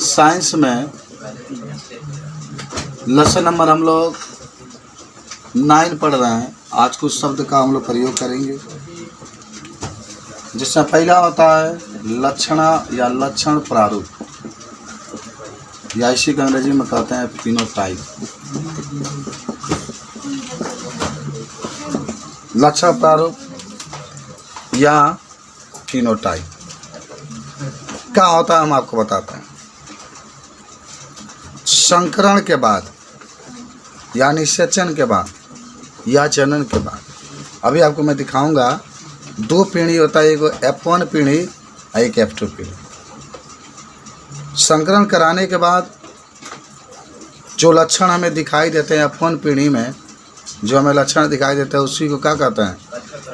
Science में lesson number हम लोग 9 पढ़ रहे हैं। आज कुछ शब्द का हम लोग प्रयोग करेंगे, जिसमें पहला होता है लक्षणा या लक्षण प्रारूप, या इसी को अंग्रेजी में कहते हैं फिनोटाइप। लक्षण प्रारूप या फिनोटाइप क्या होता है हम आपको बताते हैं। संकरण के बाद या निषेचन के बाद या जनन के बाद, अभी आपको मैं दिखाऊंगा 2 पीढ़ी होता है, एक F1 पीढ़ी और एक F2 पीढ़ी। संकरण कराने के बाद जो लक्षण हमें दिखाई देते हैं F1 पीढ़ी में, जो हमें लक्षण दिखाई देते हैं उसी को क्या कहते हैं।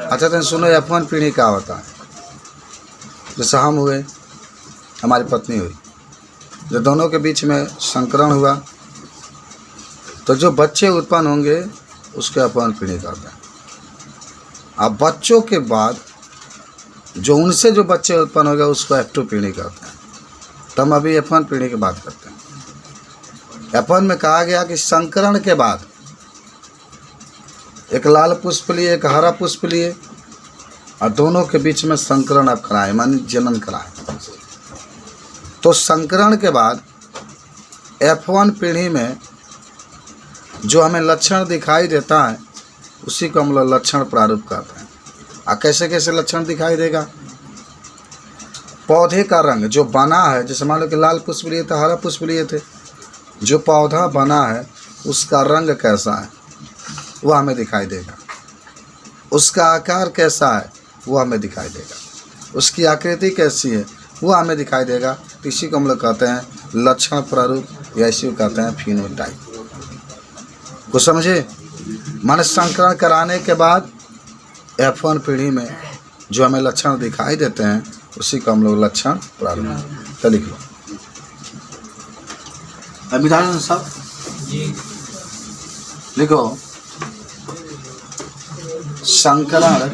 अच्छा तो सुनो, F1 पीढ़ी क्या होता है। जैसे हम हुए, हमारी पत्नी हुई, जो दोनों के बीच में संकरण हुआ तो जो बच्चे उत्पन्न होंगे उसके F1 पीढ़ी कहते हैं। अब बच्चों के बाद जो उनसे जो बच्चे उत्पन्न हो गए उसको F2 पीढ़ी कहते हैं। तो हम अभी F1 पीढ़ी की बात करते हैं। F1 में कहा गया कि संकरण के बाद एक लाल पुष्प लिए, एक हरा पुष्प लिए, और दोनों के बीच में संकरण आप कराए, मानी जनन कराए। तो संकरण के बाद F1 पीढ़ी में जो हमें लक्षण दिखाई देता है उसी को हम लोग लक्षण प्रारूप कहते हैं। और कैसे कैसे लक्षण दिखाई देगा। पौधे का रंग जो बना है, जैसे मान लो कि लाल पुष्प लिए थे, हरा पुष्प लिए थे, जो पौधा बना है उसका रंग कैसा है वो हमें दिखाई देगा। उसका आकार कैसा है वो हमें दिखाई देगा। उसकी आकृति कैसी है वो हमें दिखाई देगा। इसी को हम लोग कहते हैं लक्षण प्रारूप, या इसी को कहते हैं फिनोटाइप। कुछ समझे। माने संकरण कराने के बाद F1 पीढ़ी में जो हमें लक्षण दिखाई देते हैं उसी को हम लोग लक्षण प्रारूप। तो लिख लो अभिधान सब लिखो। संकरण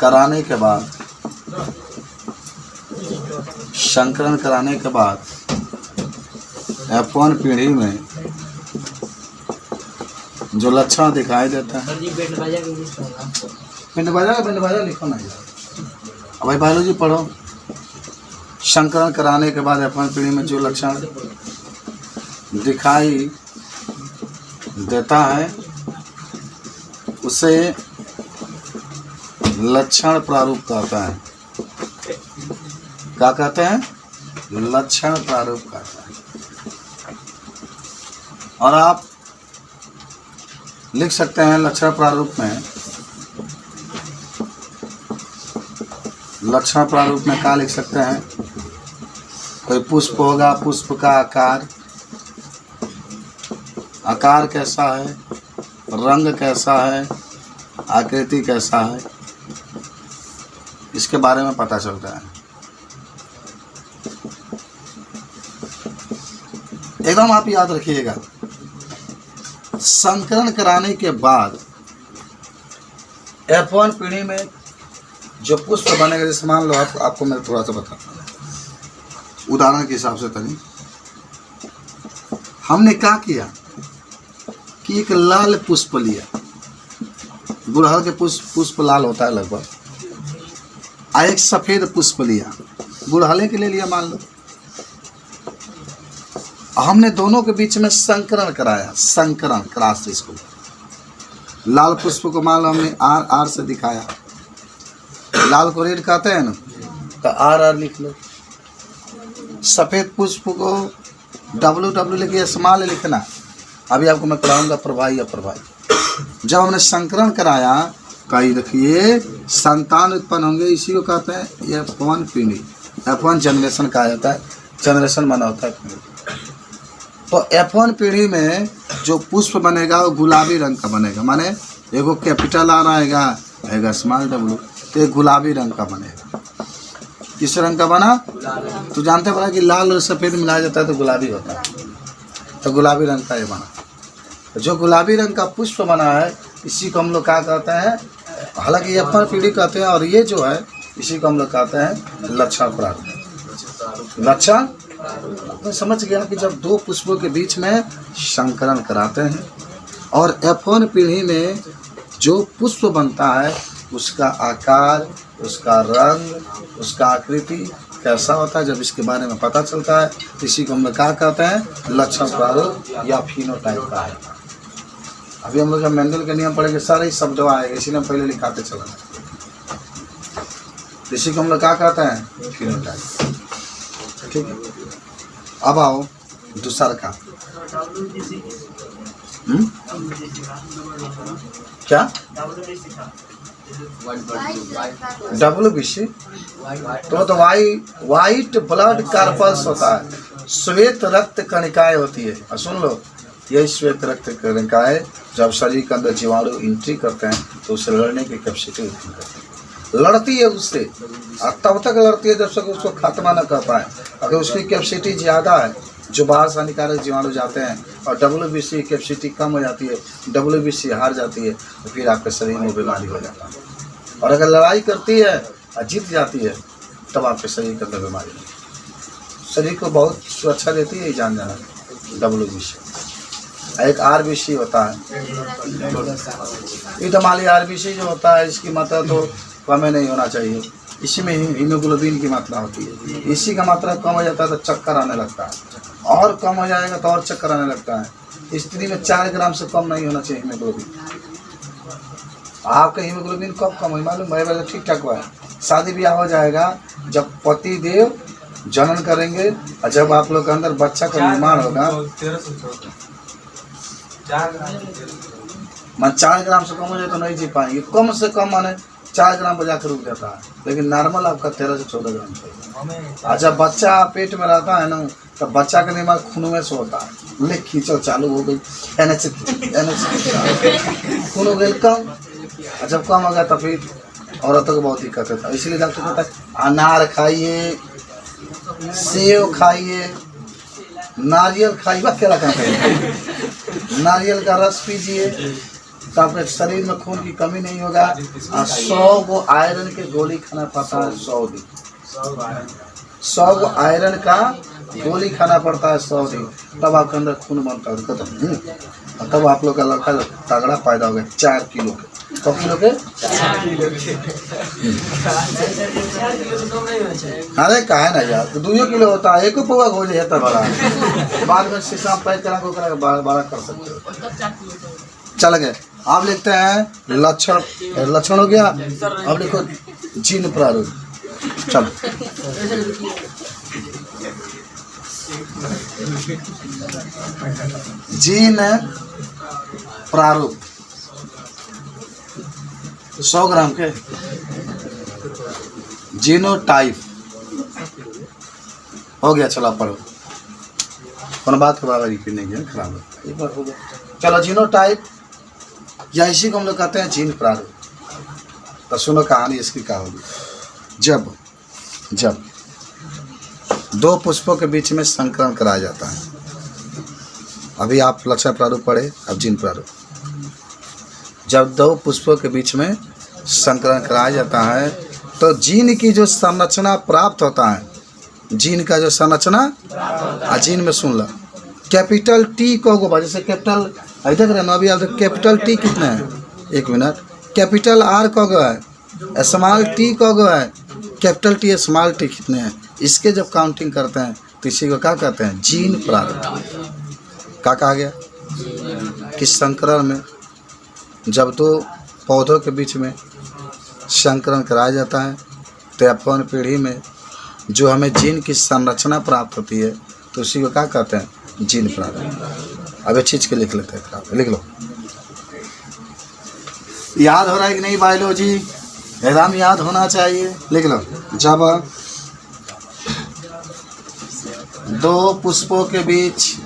कराने के बाद, संकरण कराने के बाद F1 पीढ़ी में जो लक्षण दिखाई देता है। पिंड बाजा लिखो ना अब भाई बायोलॉजी पढ़ो। संकरण कराने के बाद F1 पीढ़ी में जो लक्षण दिखाई देता है उसे लक्षण प्रारूप कहता है। क्या कहते हैं? लक्षण प्रारूप कहता है। और आप लिख सकते हैं लक्षण प्रारूप में, लक्षण प्रारूप में क्या लिख सकते हैं। कोई पुष्प होगा, पुष्प का आकार, आकार कैसा है, रंग कैसा है, आकृति कैसा है, इसके बारे में पता चलता है। एकदम आप याद रखिएगा। संकरण कराने के बाद F1 पीढ़ी में जो पुष्प बनेगा, जैसे मान लो आपको मैं थोड़ा सा बताता हूँ उदाहरण के हिसाब से। तनी हमने क्या किया कि एक लाल पुष्प लिया, गुड़हल के पुष्प लाल होता है लगभग, एक सफ़ेद पुष्प लिया, गुड़हले के लिए लिया मान लो। हमने दोनों के बीच में संकरण कराया, संकरण क्रॉस। इसको लाल पुष्प को मान लो हमने आर से दिखाया, लाल को रेड कहते हैं ना, तो आर लिख लो। सफ़ेद पुष्प को डब्ल्यू लिखिए, स्मॉल लिखना। अभी आपको मैं पढ़ाऊँगा प्रभावी अप्रभावी। जब हमने संकरण कराया कई देखिए संतान उत्पन्न होंगे, इसी को कहते हैं F1 पीढ़ी। F1 जनरेशन कहा जाता है, जनरेशन माना होता है। तो F1 पीढ़ी में जो पुष्प बनेगा वो गुलाबी रंग का बनेगा, माने एगो कैपिटल आर आएगा, आएगा स्मॉल W, तो एक गुलाबी रंग का बनेगा। किस रंग का बना? तो जानते पड़ा कि लाल और सफ़ेद मिलाया जाता है तो गुलाबी होता है, तो गुलाबी रंग का ये बना। तो जो गुलाबी रंग का पुष्प बना है इसी को हम लोग क्या कहते हैं, हालांकि F1 पीढ़ी कहते हैं। और ये जो है इसी को हम लोग कहते हैं लक्षण प्रारूप। लक्षण आपने समझ गया कि जब दो पुष्पों के बीच में संकरण कराते हैं और F1 पीढ़ी में जो पुष्प बनता है उसका आकार, उसका रंग, उसका आकृति कैसा होता है, जब इसके बारे में पता चलता है इसी को हम लोग क्या कहते हैं, लक्षण प्रारूप या फिनोटाइप का है। अभी हम लोग जब मेंडल के नियम पढ़ेंगे सारे शब्द आएगा, इसीलिए हम पहले लिखाते चला। इसी को हम लोग क्या कहते हैं, फिनोटाइप। ठीक है, अब आओ दूसरा का क्या WBC तो वाइट ब्लड कार्पल्स होता है, श्वेत रक्त कणिकाएं होती है। और सुन लो, यही श्वेत रक्त कणिकाएं जब शरीर के अंदर जीवाणु एंट्री करते हैं तो उसे लड़ने की कैपेसिटी उत्पन्न करती है, लड़ती है उससे, और तब तक लड़ती है जब तक उसको खत्म न कर पाए। अगर उसकी कैपेसिटी ज़्यादा है, जो बाहर से हानिकारक जीवाणु जाते हैं, और WBC की कैपेसिटी कम हो जाती है, WBC हार जाती है, तो फिर आपके शरीर में बीमारी हो जाता है। और अगर लड़ाई करती है और जीत जाती है तब आपके शरीर के अंदर बीमारी नहीं। शरीर को बहुत सुरक्षा देती है, जान जाना WBC। एक RBC होता है, ये तो मान लीजिए RBC जो होता है इसकी मात्रा तो कम नहीं होना चाहिए, इसी में हीमोग्लोबिन की मात्रा होती है। इसी का मात्रा कम हो जाता है तो चक्कर आने लगता है, और कम हो जाएगा तो और चक्कर आने लगता है। स्त्री में 4 ग्राम से कम नहीं होना चाहिए हीमोग्लोबिन। आपका हीमोग्लोबिन कब कम है मालूम है, ठीक ठाक हुआ है। शादी ब्याह हो जाएगा जब पति देव जनन करेंगे और जब आप लोग के अंदर बच्चा का निर्माण होगा, 4 ग्राम से कम हो जाए तो नहीं जी पाएंगे। कम से कम माने 4 ग्राम बजा कर रुक जाता है, लेकिन नॉर्मल आपका 13 से 14 ग्राम चाहिए। और जब बच्चा पेट में रहता है ना, तब बच्चा का निर्माण खून में से होता है। ले खींचो चालू हो गई, खून हो गई कम, और जब कम हो गया तो फिर औरतों को बहुत दिक्कत होता है। इसलिए डॉक्टर कहता है अनार खाइए, सेब खाइए, नारियल खाइए, वह क्या रखा है, नारियल का रस पीजिए तो आपके शरीर में खून की कमी नहीं होगा। 100 गो आयरन के गोली खाना पड़ता है 100 दिन, 100 गो आयरन का गोली खाना पड़ता है 100 दिन, तब आपके अंदर खून बनता है खत्म। और तब आप लोग का लड़का तगड़ा पैदा हो गया 4 किलो के, 100 किलो के। अरे कहे ना यार, तो 2 किलो होता है, 1 पौवा हो जाए तो बड़ा, बाद में शीशा पैक करा को बड़ा कर सकते हो। चल गए, आप लिखते हैं लक्षण, लक्षण हो गया। अब लिखो जीन प्रारूप। चलो जीन प्रारूप 100 ग्राम के। जीनोटाइप हो गया, चलो पढ़ो, कौन बात के बाबा रिपीट नहीं किया, खराब है, एक बार हो गया। चलो जीनोटाइप या इसी को हम लोग कहते हैं जीन प्रारूप। तो सुनो कहानी इसकी क्या होगी। जब 2 पुष्पों के बीच में संकरण कराया जाता है, अभी आप लक्षण प्रारूप पढ़े, अब जीन प्रारूप। जब 2 पुष्पों के बीच में संकरण कराया जाता है तो जीन की जो संरचना प्राप्त होता है, जीन का जो संरचना, जीन में सुन लो, कैपिटल T को गो, जैसे कैपिटल देख रहे हैं अभी आप, कैपिटल T कितना है, 1 मिनट, कैपिटल R को गो है, स्मॉल T को गो है, कैपिटल T स्मॉल T कितने हैं, इसके जब काउंटिंग करते हैं तो इसी को क्या कहते हैं, जीन प्रारूप। क्या कहा गया कि संकरण में जब 2 पौधों के बीच में संकरण कराया जाता है तो F1 पीढ़ी में जो हमें जीन की संरचना प्राप्त होती है तो उसी को क्या कहते हैं, जीन प्रारूप। अब एक चीज़ के लिख लेते हैं, लिख लो। याद हो रहा है कि नहीं बायोलॉजी, एकदम याद होना चाहिए, लिख लो। जब 2 पुष्पों के बीच,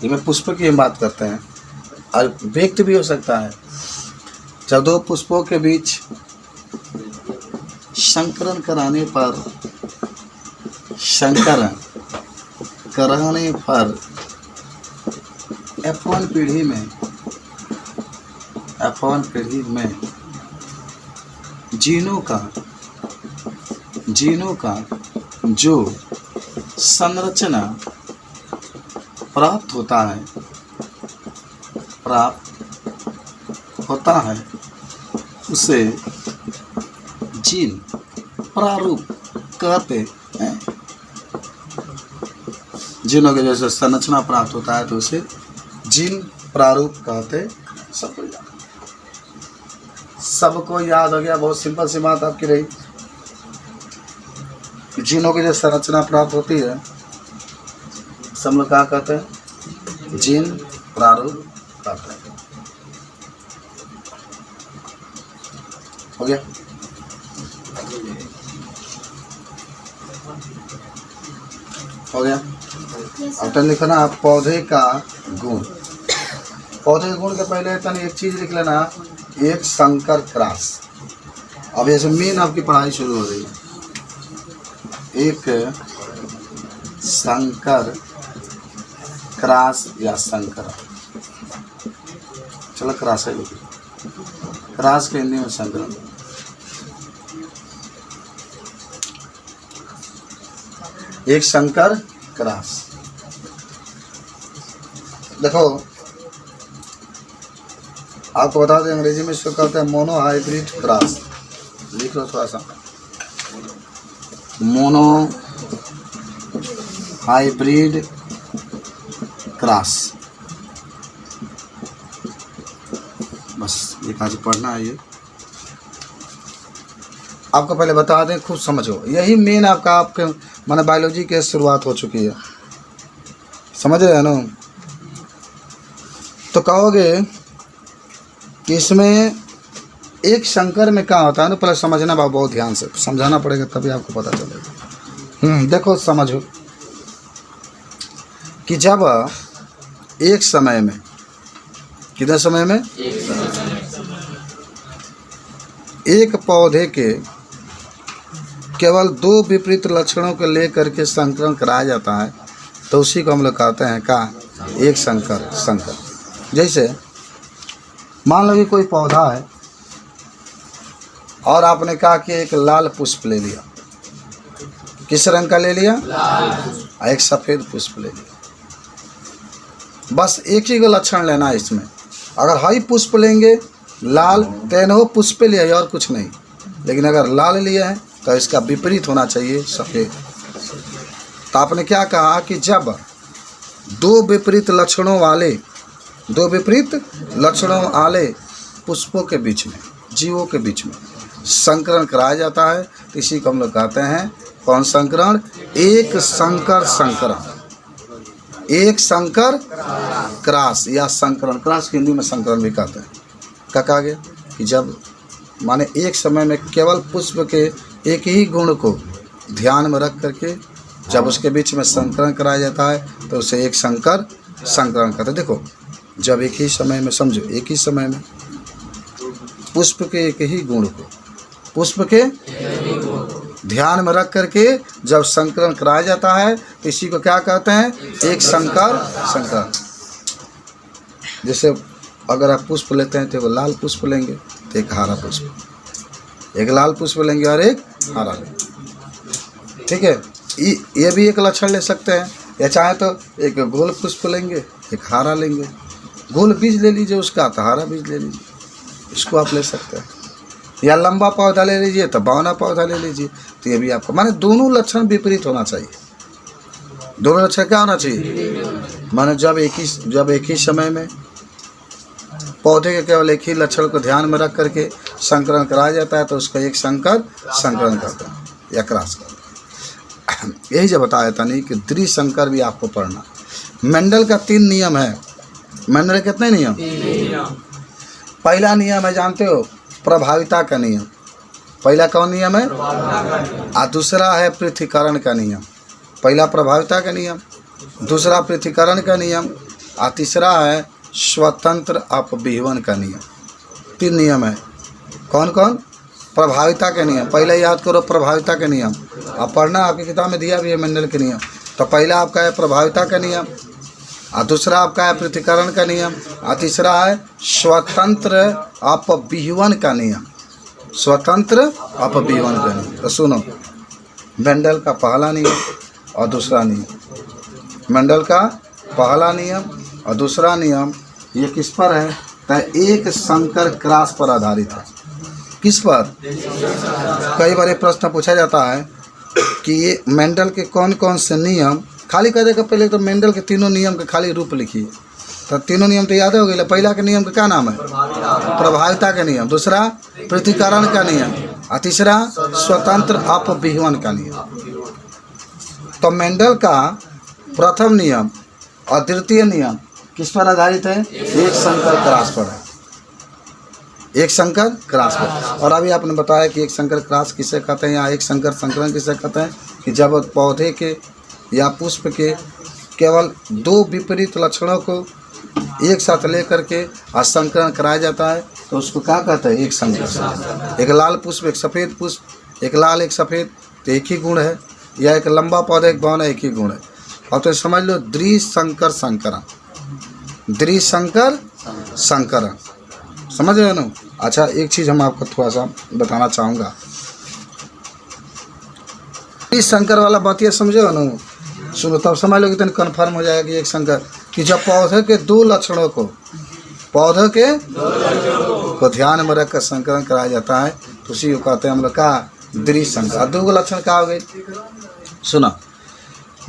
में पुष्प की हम बात करते हैं और व्यक्त भी हो सकता है, जब 2 पुष्पों के बीच संकरण कराने पर, संकरण कराने पर F1 पीढ़ी में जीनों का जो संरचना प्राप्त होता है उसे जीन प्रारूप कहते हैं। जीनों के जैसे संरचना प्राप्त होता है तो उसे जीन प्रारूप कहते। सबको याद हो गया। बहुत सिंपल सी बात आपकी रही। जीनों की जो संरचना प्राप्त होती है सब लोग क्या कहते हैं? जीन प्रारूप कहते हैं। हो गया? हो गया? अब तो लिखना आप पौधे का गुण। पौधे के गुण के पहले तनी एक चीज लिख लेना, एक संकर क्रॉस। अब ऐसे मेन आपकी पढ़ाई शुरू हो रही है। एक संकर क्रॉस या संकर, चलो क्रॉस है, क्रॉस के हिंदी में संकरण। एक संकर क्रॉस। देखो आपको बता दें, अंग्रेजी में इसको कहते हैं मोनो हाइब्रिड क्रॉस। लिख लो थोड़ा सा, मोनो हाइब्रिड क्रॉस। बस ये कहाँ से पढ़ना है ये आपको पहले बता दें, खूब समझो। यही मेन आपके माने बायोलॉजी के शुरुआत हो चुकी है, समझ रहे हैं ना? तो कहोगे कि इसमें एक संकर में क्या होता है ना, पहले समझना बहुत ध्यान से समझाना पड़ेगा तभी आपको पता चलेगा। देखो समझो कि जब एक समय में, कितने समय में, एक पौधे के केवल दो विपरीत लक्षणों को लेकर के संकरण कराया जाता है तो उसी को हम लोग कहते हैं का एक संकर। जैसे मान लो कि कोई पौधा है और आपने कहा कि एक लाल पुष्प ले लिया। किस रंग का ले लिया? लाल। एक सफ़ेद पुष्प ले लिया। बस एक ही का लक्षण लेना है इसमें। अगर हाई पुष्प लेंगे लाल तो पुष्प लिया और कुछ नहीं, लेकिन अगर लाल लिया है तो इसका विपरीत होना चाहिए सफ़ेद। तो आपने क्या कहा कि जब दो विपरीत लक्षणों वाले पुष्पों के बीच में, जीवों के बीच में संकरण कराया जाता है तो इसी को हम लोग कहते हैं कौन संकरण? एक संकर संकरण। एक संकर क्रॉस या संकरण। क्रॉस हिंदी में संकरण भी कहते हैं। क्या कहा गया कि जब माने एक समय में केवल पुष्प के एक ही गुण को ध्यान में रख करके जब उसके बीच में संकरण कराया जाता है तो उसे एक संकर संकरण कहते हैं। देखो जब एक ही समय में, समझो एक ही समय में पुष्प के एक ही गुण को, पुष्प के ध्यान में रख करके जब संकरण कराया जाता है तो इसी को क्या कहते हैं? एक संकर। जैसे अगर आप पुष्प लेते हैं तो वो लाल पुष्प लेंगे तो एक हरा पुष्प, एक लाल पुष्प लेंगे और एक हरा लेंगे। ठीक है, ये भी एक लक्षण ले सकते हैं। या चाहे तो एक गोल पुष्प लेंगे, एक हरा लेंगे। गोल बीज ले लीजिए उसका तो हरा बीज ले लीजिए, इसको आप ले सकते हैं। या लंबा पौधा ले लीजिए तो बौना पौधा ले लीजिए। तो ये भी आपको माने दोनों लक्षण विपरीत होना चाहिए। दोनों लक्षण क्या होना चाहिए? माने जब एक ही समय में पौधे के केवल एक ही लक्षण को ध्यान में रख करके संकरण कराया जाता है तो उसका एक संकरण करता है या क्रॉस करता है। यही जब बताया था नहीं कि द्विसंकर भी आपको पढ़ना। मेंडल का 3 नियम है। मेंडल के कितने नियम? पहला नियम है जानते हो, प्रभाविता का नियम। पहला कौन नियम है? और दूसरा है पृथक्करण का नियम। पहला प्रभाविता का नियम, दूसरा पृथक्करण का नियम और तीसरा है स्वतंत्र अपविहवन का नियम। 3 नियम है। कौन कौन? प्रभाविता के नियम। पहले याद करो प्रभाविता के नियम, आप पढ़ना, आपकी किताब में दिया भी है मेंडल के नियम। तो पहला आपका है प्रभाविता का नियम और दूसरा आपका है पृथक्करण का नियम और तीसरा है स्वतंत्र अपविहवन का नियम। स्वतंत्र अपव्यवन का नियम। तो सुनो, मेंडल का पहला नियम और दूसरा नियम। मेंडल का पहला नियम और दूसरा नियम ये किस पर है? तो एक संकर क्रॉस पर आधारित है। किस पर? कई बार ये प्रश्न पूछा जाता है कि ये मेंडल के कौन कौन से नियम, खाली कह देगा पहले तो मेंडल के तीनों नियम के खाली रूप लिखिए। तो तीनों नियम तो याद हो गए। पहला के नियम का क्या नाम है? प्रभाविता का नियम। दूसरा पृथक्करण का नियम और तीसरा स्वतंत्र अपव्यवन का नियम। तो मेंडल का प्रथम नियम और द्वितीय नियम किस पर आधारित है? एक संकर क्रॉस पर है। एक संकर क्रॉस पर। और अभी आपने बताया कि एक संकर क्रॉस किसे कहते हैं या एक संकर संकरण किसे कहते हैं कि जब पौधे के या पुष्प के केवल दो विपरीत लक्षणों को एक साथ लेकर के संकरण कराया जाता है तो उसको क्या कहते हैं? एक संकर। एक लाल पुष्प एक सफ़ेद पुष्प, एक लाल एक सफ़ेद, तो एक ही गुण है। या एक लंबा पौधा एक बौना, एक ही गुण है। और तो समझ लो द्विसंकर संकरण, द्विसंकर संकरण। समझ रहे हो ना? अच्छा, एक चीज़ हम आपको थोड़ा सा बताना चाहूँगा। द्विसंकर वाला बात ये समझे हो ना? सुनो, तब समझ लो कि तन कन्फर्म हो जाएगा कि एक संकर कि जब पौधे के दो लक्षणों को ध्यान में रखकर संकरण कराया जाता है तो उसी को कहते हैं हम लोग का द्विसंकर। दो लक्षण क्या हो गए? सुना,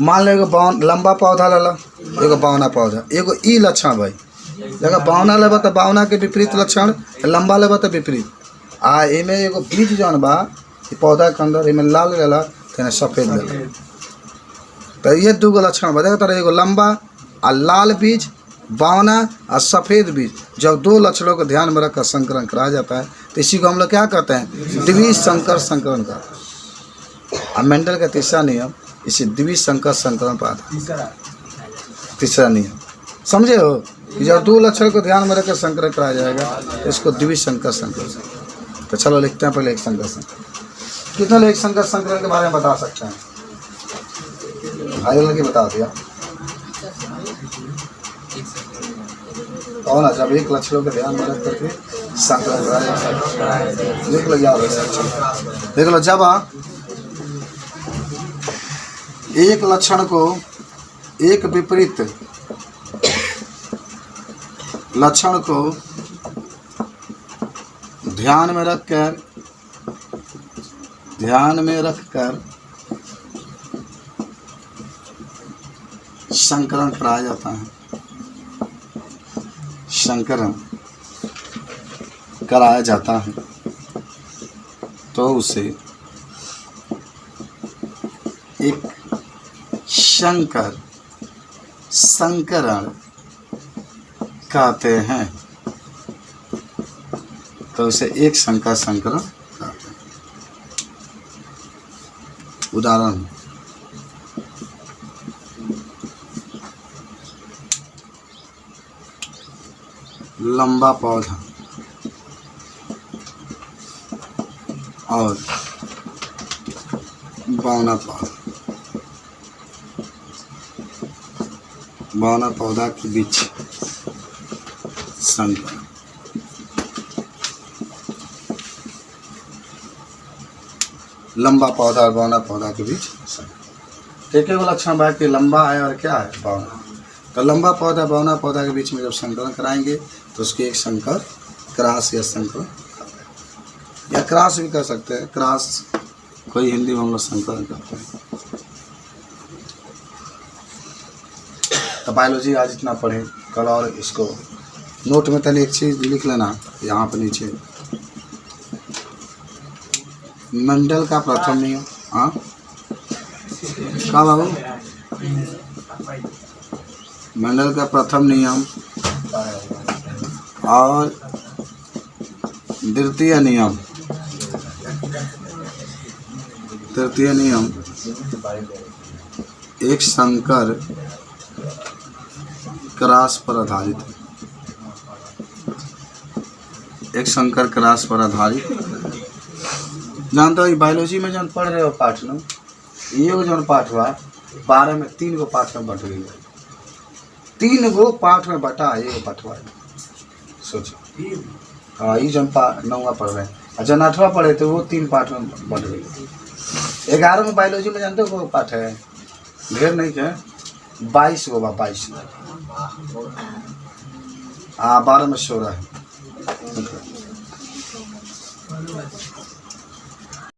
मान लो एगो लंबा पौधा ला, एगो बौना पौधा, एगो ई लक्षण भाई। जगह बौना लेबा तो बौना के विपरीत लक्षण, लंबा लेबा तो विपरीत। आ एमे एगो बीज जौन बा पौधा के अंदर एमे लाल लेला तेने सफ़ेद लेला, तो ये दूगो लक्षण बा। देखा एगो लंबा आ लाल बीज, बौना और सफ़ेद बीज, जब दो लक्षणों को ध्यान में रखकर संकरण कराया जाता है तो इसी को हम लोग क्या कहते हैं? द्विसंकर संकरण का। और मेंडल का तीसरा नियम इसी द्विसंकर संकरण पर आता। तीसरा नियम समझे हो कि जब दो लक्षण को ध्यान में रखकर संकरण कराया जाएगा तो इसको द्विसंकर संकरण। तो चलो लिखते हैं पहले एक संकर संकरण। कितने लोग एक संकर संकरण के बारे में बता सकते हैं? भाई लोग बता दिया कौन है? जब एक लक्षणों के ध्यान में रख करके संकरण कराया जाता है। देख लो, याद है। देख लो, जब एक लक्षण को एक विपरीत लक्षण को ध्यान में रखकर संकरण कराया जाता है, संकरण कराया जाता है तो उसे एक संकर संकरण कहते हैं। तो उसे एक संकर संकरण कहते हैं। उदाहरण, लंबा पौधा और बौना पौधा, बौना पौधा के बीच संकरण। लंबा पौधा और बौना पौधा के बीच संकरण। एक लक्षण बात कि लंबा है और क्या है? बौना। तो लंबा पौधा बौना पौधा के बीच में जब संकरण कराएंगे तो उसकी एक संकर क्रॉस या संकरण या क्रॉस भी कर सकते हैं। क्रॉस कोई हिंदी में हम लोग संकरण करते हैं। तो बायोलॉजी आज इतना पढ़े, कल और इसको नोट में पहले एक चीज़ लिख लेना यहाँ पर नीचे। मेंडल का प्रथम नियम, हाँ क्या बाबू? मेंडल का प्रथम नियम और द्वितीय नियम, एक संकर क्रॉस पर आधारित है। एक संकर क्रॉस पर आधारित जानते हो बायोलॉजी में जब पढ़ रहे हो पाठ में, ये जो पाठ हुआ 12 में 3 गो पाठ में बट गई। 3 गो पाठ में बटा है, ये पाठ हुआ। सोचो, हाँ ये जो 9वां पढ़ रहे हैं और जब 8वां पढ़े तो वो 3 पार्ट में बढ़ गई। 11 में बायोलॉजी में जानते हो वो पार्ट है, ढेर नहीं है, 22 गो 22। हाँ 12 में 16 है।